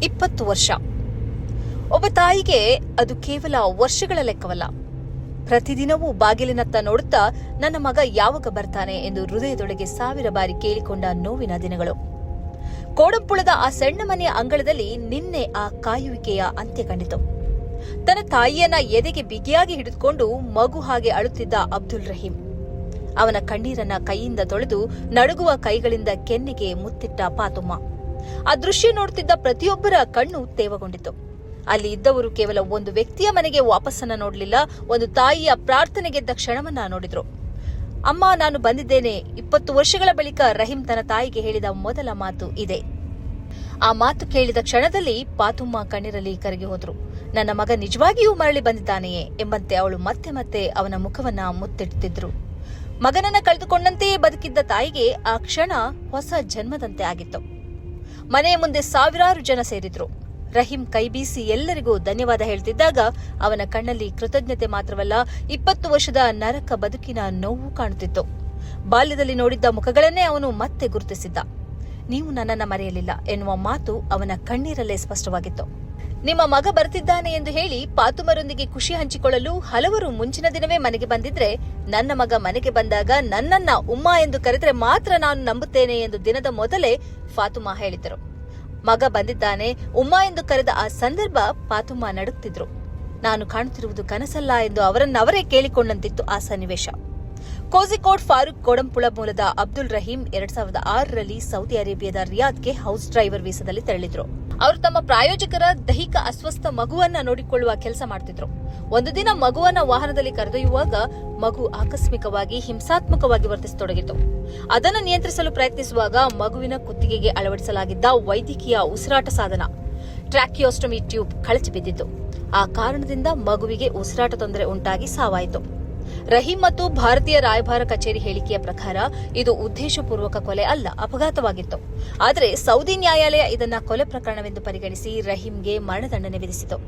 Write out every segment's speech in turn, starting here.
20 ವರ್ಷ. ಒಬ್ಬ ತಾಯಿಗೆ ಅದು ಕೇವಲ ವರ್ಷಗಳ ಲೆಕ್ಕವಲ್ಲ. ಪ್ರತಿದಿನವೂ ಬಾಗಿಲಿನತ್ತ ನೋಡುತ್ತಾ ನನ್ನ ಮಗ ಯಾವಾಗ ಬರ್ತಾನೆ ಎಂದು ಹೃದಯದೊಳಗೆ 1000 ಬಾರಿ ಕೇಳಿಕೊಂಡ ನೋವಿನ ದಿನಗಳು. ಕೋಡಂಪುಳದ ಆ ಸಣ್ಣ ಮನೆಯ ಅಂಗಳದಲ್ಲಿ ನಿನ್ನೆ ಆ ಕಾಯುವಿಕೆಯ ಅಂತ್ಯ ಕಂಡಿತು. ತನ್ನ ತಾಯಿಯನ್ನ ಎದೆಗೆ ಬಿಗಿಯಾಗಿ ಹಿಡಿದುಕೊಂಡು ಮಗು ಹಾಗೆ ಅಳುತ್ತಿದ್ದ ಅಬ್ದುಲ್ ರಹೀಂ. ಅವನ ಕಣ್ಣೀರನ್ನ ಕೈಯಿಂದ ತೊಳೆದು ನಡುಗುವ ಕೈಗಳಿಂದ ಕೆನ್ನೆಗೆ ಮುತ್ತಿಟ್ಟ ಪಾತುಮ್ಮ. ಆ ದೃಶ್ಯ ನೋಡುತ್ತಿದ್ದ ಪ್ರತಿಯೊಬ್ಬರ ಕಣ್ಣು ತೇವಗೊಂಡಿತು. ಅಲ್ಲಿ ಇದ್ದವರು ಕೇವಲ ಒಂದು ವ್ಯಕ್ತಿಯ ಮನೆಗೆ ವಾಪಸ್ಸನ್ನ ನೋಡಲಿಲ್ಲ, ಒಂದು ತಾಯಿಯ ಪ್ರಾರ್ಥನೆ ಗೆದ್ದ ಕ್ಷಣವನ್ನ ನೋಡಿದ್ರು. ಅಮ್ಮ, ನಾನು ಬಂದಿದ್ದೇನೆ. 20 ವರ್ಷಗಳ ಬಳಿಕ ರಹೀಂ ತನ್ನ ತಾಯಿಗೆ ಹೇಳಿದ ಮೊದಲ ಮಾತು ಇದೆ. ಆ ಮಾತು ಕೇಳಿದ ಕ್ಷಣದಲ್ಲಿ ಪಾತುಮ್ಮ ಕಣ್ಣೀರಲ್ಲಿ ಕರಗಿ ಹೋದ್ರು. ನನ್ನ ಮಗ ನಿಜವಾಗಿಯೂ ಮರಳಿ ಬಂದಿದ್ದಾನೆಯೇ ಎಂಬಂತೆ ಅವಳು ಮತ್ತೆ ಮತ್ತೆ ಅವನ ಮುಖವನ್ನ ಮುತ್ತಿಡುತ್ತಿದ್ರು. ಮಗನನ್ನ ಕಳೆದುಕೊಂಡಂತೆಯೇ ಬದುಕಿದ್ದ ತಾಯಿಗೆ ಆ ಕ್ಷಣ ಹೊಸ ಜನ್ಮದಂತೆ ಆಗಿತ್ತು. ಮನೆಯ ಮುಂದೆ ಸಾವಿರಾರು ಜನ ಸೇರಿದ್ರು. ರಹೀಂ ಕೈಬೀಸಿ ಎಲ್ಲರಿಗೂ ಧನ್ಯವಾದ ಹೇಳ್ತಿದ್ದಾಗ ಅವನ ಕಣ್ಣಲ್ಲಿ ಕೃತಜ್ಞತೆ ಮಾತ್ರವಲ್ಲ, 20 ವರ್ಷದ ನರಕ ಬದುಕಿನ ನೋವು ಕಾಣುತ್ತಿತ್ತು. ಬಾಲ್ಯದಲ್ಲಿ ನೋಡಿದ್ದ ಮುಖಗಳನ್ನೇ ಅವನು ಮತ್ತೆ ಗುರುತಿಸಿದ್ದ. ನೀವು ನನ್ನನ್ನ ಮರೆಯಲಿಲ್ಲ ಎನ್ನುವ ಮಾತು ಅವನ ಕಣ್ಣೀರಲ್ಲೇ ಸ್ಪಷ್ಟವಾಗಿತ್ತು. ನಿಮ್ಮ ಮಗ ಬರ್ತಿದ್ದಾನೆ ಎಂದು ಹೇಳಿ ಪಾತುಮರೊಂದಿಗೆ ಖುಷಿ ಹಂಚಿಕೊಳ್ಳಲು ಹಲವರು ಮುಂಚಿನ ದಿನವೇ ಮನೆಗೆ ಬಂದಿದ್ರೆ, ನನ್ನ ಮಗ ಮನೆಗೆ ಬಂದಾಗ ನನ್ನನ್ನ ಉಮ್ಮ ಎಂದು ಕರೆದರೆ ಮಾತ್ರ ನಾನು ನಂಬುತ್ತೇನೆ ಎಂದು ದಿನದ ಮೊದಲೇ ಫಾತುಮಾ ಹೇಳಿದ್ದರು. ಮಗ ಬಂದಿದ್ದಾನೆ, ಉಮ್ಮ ಎಂದು ಕರೆದ ಆ ಸಂದರ್ಭ ಪಾತುಮ್ಮ ನಡುತ್ತಿದ್ರು. ನಾನು ಕಾಣುತ್ತಿರುವುದು ಕನಸಲ್ಲ ಎಂದು ಅವರನ್ನವರೇ ಕೇಳಿಕೊಂಡಂತಿತ್ತು ಆ ಸನ್ನಿವೇಶ. ಕೋಝಿಕೋಡ್ ಫಾರೂಕ್ ಕೋಡಂಪುಳ ಮೂಲದ ಅಬ್ದುಲ್ ರಹೀಂ 2006ರಲ್ಲಿ ಸೌದಿ ಅರೇಬಿಯಾದ ರಿಯಾದ್ಗೆ ಹೌಸ್ ಡ್ರೈವರ್ ವೀಸಾದಲ್ಲಿ ತೆರಳಿದ್ರು. ಅವರು ತಮ್ಮ ಪ್ರಾಯೋಜಕರ ದೈಹಿಕ ಅಸ್ವಸ್ಥ ಮಗುವನ್ನ ನೋಡಿಕೊಳ್ಳುವ ಕೆಲಸ ಮಾಡ್ತಿದ್ರು. ಒಂದು ದಿನ ಮಗುವನ್ನ ವಾಹನದಲ್ಲಿ ಕರೆದೊಯ್ಯುವಾಗ ಮಗು ಆಕಸ್ಮಿಕವಾಗಿ ಹಿಂಸಾತ್ಮಕವಾಗಿ ವರ್ತಿಸತೊಡಗಿತು. ಅದನ್ನು ನಿಯಂತ್ರಿಸಲು ಪ್ರಯತ್ನಿಸುವಾಗ ಮಗುವಿನ ಕುತ್ತಿಗೆಗೆ ಅಳವಡಿಸಲಾಗಿದ್ದ ವೈದ್ಯಕೀಯ ಉಸಿರಾಟ ಸಾಧನ ಟ್ರ್ಯಾಕಿಯೋಸ್ಟಮಿ ಟ್ಯೂಬ್ ಕಳಚಿ ಬಿದ್ದಿತು. ಆ ಕಾರಣದಿಂದ ಮಗುವಿಗೆ ಉಸಿರಾಟ ತೊಂದರೆ ಉಂಟಾಗಿ ಸಾವಾಯಿತು. ರಹೀಂ ಮತ್ತು ಭಾರತೀಯ ರಾಯಭಾರ ಕಚೇರಿ ಹೇಳಿಕೆಯ ಪ್ರಕಾರ ಇದು ಉದ್ದೇಶಪೂರ್ವಕ ಕೊಲೆ ಅಲ್ಲ, ಅಪಘಾತವಾಗಿತ್ತು. ಆದರೆ ಸೌದಿ ನ್ಯಾಯಾಲಯ ಇದನ್ನ ಕೊಲೆ ಪ್ರಕರಣವೆಂದು ಪರಿಗಣಿಸಿ ರಹೀಂಗೆ ಮರಣದಂಡನೆ ವಿಧಿಸಿತು.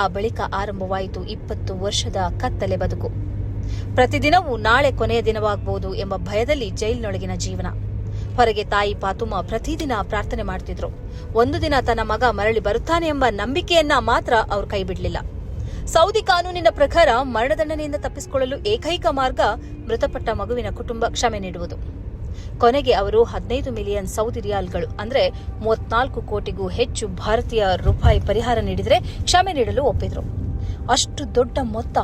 ಆ ಬಳಿಕ ಆರಂಭವಾಯಿತು 20 ವರ್ಷದ ಕತ್ತಲೆ ಬದುಕು. ಪ್ರತಿದಿನವೂ ನಾಳೆ ಕೊನೆಯ ದಿನವಾಗಬಹುದು ಎಂಬ ಭಯದಲ್ಲಿ ಜೈಲಿನೊಳಗಿನ ಜೀವನ. ಹೊರಗೆ ತಾಯಿ ಪಾತುಮ್ಮ ಪ್ರತಿದಿನ ಪ್ರಾರ್ಥನೆ ಮಾಡುತ್ತಿದ್ರು. ಒಂದು ದಿನ ತನ್ನ ಮಗ ಮರಳಿ ಬರುತ್ತಾನೆ ಎಂಬ ನಂಬಿಕೆಯನ್ನ ಮಾತ್ರ ಅವರು ಕೈಬಿಡಲಿಲ್ಲ. ಸೌದಿ ಕಾನೂನಿನ ಪ್ರಕಾರ ಮರಣದಂಡನೆಯಿಂದ ತಪ್ಪಿಸಿಕೊಳ್ಳಲು ಏಕೈಕ ಮಾರ್ಗ ಮೃತಪಟ್ಟ ಮಗುವಿನ ಕುಟುಂಬ ಕ್ಷಮೆ ನೀಡುವುದು. ಕೊನೆಗೆ ಅವರು 15 ಮಿಲಿಯನ್ ಸೌದಿ ರಿಯಾಲ್ಗಳು ಅಂದ್ರೆ 34 ಕೋಟಿಗೂ ಹೆಚ್ಚು ಭಾರತೀಯ ರೂಪಾಯಿ ಪರಿಹಾರ ನೀಡಿದರೆ ಕ್ಷಮೆ ನೀಡಲು ಒಪ್ಪಿದ್ರು. ಅಷ್ಟು ದೊಡ್ಡ ಮೊತ್ತ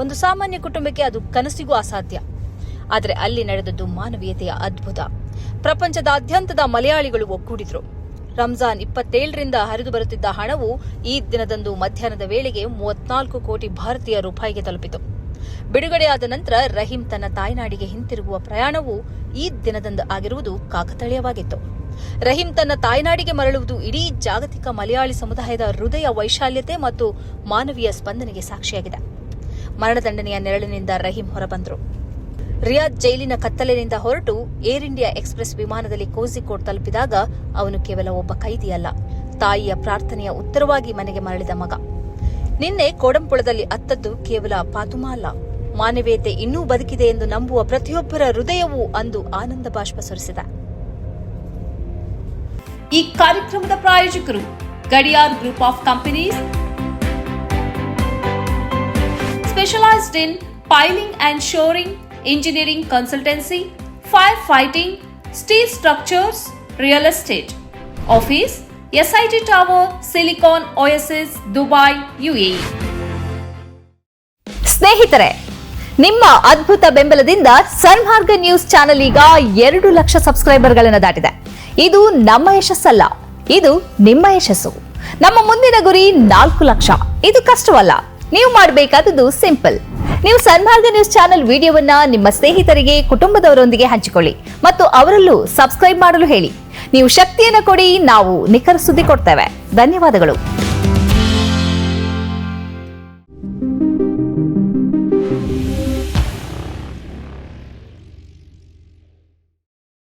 ಒಂದು ಸಾಮಾನ್ಯ ಕುಟುಂಬಕ್ಕೆ ಅದು ಕನಸಿಗೂ ಅಸಾಧ್ಯ. ಆದರೆ ಅಲ್ಲಿ ನಡೆದದ್ದು ಮಾನವೀಯತೆಯ ಅದ್ಭುತ. ಪ್ರಪಂಚದಾದ್ಯಂತದ ಮಲಯಾಳಿಗಳು ಒಗ್ಗೂಡಿದ್ರು. ರಂಜಾನ್ 27ರಿಂದ ಹರಿದು ಬರುತ್ತಿದ್ದ ಹಣವು ಈ ದಿನದಂದು ಮಧ್ಯಾಹ್ನದ ವೇಳೆಗೆ 34 ಕೋಟಿ ಭಾರತೀಯ ರೂಪಾಯಿಗೆ ತಲುಪಿತು. ಬಿಡುಗಡೆಯಾದ ನಂತರ ರಹೀಂ ತನ್ನ ತಾಯ್ನಾಡಿಗೆ ಹಿಂತಿರುಗುವ ಪ್ರಯಾಣವು ಈ ದಿನದಂದು ಆಗಿರುವುದು ಕಾಕತಾಳೀಯವಾಗಿತ್ತು. ರಹೀಂ ತನ್ನ ತಾಯ್ನಾಡಿಗೆ ಮರಳುವುದು ಇಡೀ ಜಾಗತಿಕ ಮಲಯಾಳಿ ಸಮುದಾಯದ ಹೃದಯ ವೈಶಾಲ್ಯತೆ ಮತ್ತು ಮಾನವೀಯ ಸ್ಪಂದನೆಗೆ ಸಾಕ್ಷಿಯಾಗಿದೆ. ಮರಣದಂಡನೆಯ ನೆರಳಿನಿಂದ ರಹೀಂ ಹೊರಬಂದರು. ರಿಯಾದ್ ಜೈಲಿನ ಕತ್ತಲಿನಿಂದ ಹೊರಟು ಏರ್ ಇಂಡಿಯಾ ಎಕ್ಸ್ಪ್ರೆಸ್ ವಿಮಾನದಲ್ಲಿ ಕೋಝಿಕೋಡ್ ತಲುಪಿದಾಗ ಅವನು ಕೇವಲ ಒಬ್ಬ ಕೈದಿಯಲ್ಲ, ತಾಯಿಯ ಪ್ರಾರ್ಥನೆಯ ಉತ್ತರವಾಗಿ ಮನೆಗೆ ಮರಳಿದ ಮಗ. ನಿನ್ನೆ ಕೋಡಂಪುಳದಲ್ಲಿ ಅತ್ತದ್ದು ಕೇವಲ ಪಾತುಮಾ ಅಲ್ಲ, ಮಾನವೀಯತೆ ಇನ್ನೂ ಬದುಕಿದೆ ಎಂದು ನಂಬುವ ಪ್ರತಿಯೊಬ್ಬರ ಹೃದಯವೂ ಅಂದು ಆನಂದ ಬಾಷ್ಪ ಸುರಿಸಿದೆ. ಈ ಕಾರ್ಯಕ್ರಮದ ಪ್ರಾಯೋಜಕರು Gadiyar group of companies, specialised in piling and shoring, engineering consultancy, firefighting, steel structures, real estate. Office, SIT Tower, Silicon Oasis, Dubai, UAE. ಸ್ನೇಹಿತರೆ, ನಿಮ್ಮ ಅದ್ಭುತ ಬೆಂಬಲದಿಂದ ಸನ್ಮಾರ್ಗ ನ್ಯೂಸ್ ಚಾನೆಲ್ ಈಗ 2 ಲಕ್ಷ ಸಬ್ಸ್ಕ್ರೈಬರ್ಗಳನ್ನು ದಾಟಿದೆ. ಇದು ನಮ್ಮ ಯಶಸ್ಸಲ್ಲ, ಇದು ನಿಮ್ಮ ಯಶಸ್ಸು. ನಮ್ಮ ಮುಂದಿನ ಗುರಿ 4 ಲಕ್ಷ. ಇದು ಕಷ್ಟವಲ್ಲ. ನೀವು ಮಾಡಬೇಕಾದದ್ದು ಸಿಂಪಲ್. ನೀವು ಸನ್ಮಾರ್ಗ ನ್ಯೂಸ್ ಚಾನೆಲ್ ವಿಡಿಯೋವನ್ನ ನಿಮ್ಮ ಸ್ನೇಹಿತರಿಗೆ, ಕುಟುಂಬದವರೊಂದಿಗೆ ಹಂಚಿಕೊಳ್ಳಿ ಮತ್ತು ಅವರಲ್ಲೂ ಸಬ್ಸ್ಕ್ರೈಬ್ ಮಾಡಲು ಹೇಳಿ. ನೀವು ಶಕ್ತಿಯನ್ನು ಕೊಡಿ, ನಾವು ನಿಖರ ಸುದ್ದಿ ಕೊಡ್ತೇವೆ. ಧನ್ಯವಾದಗಳು.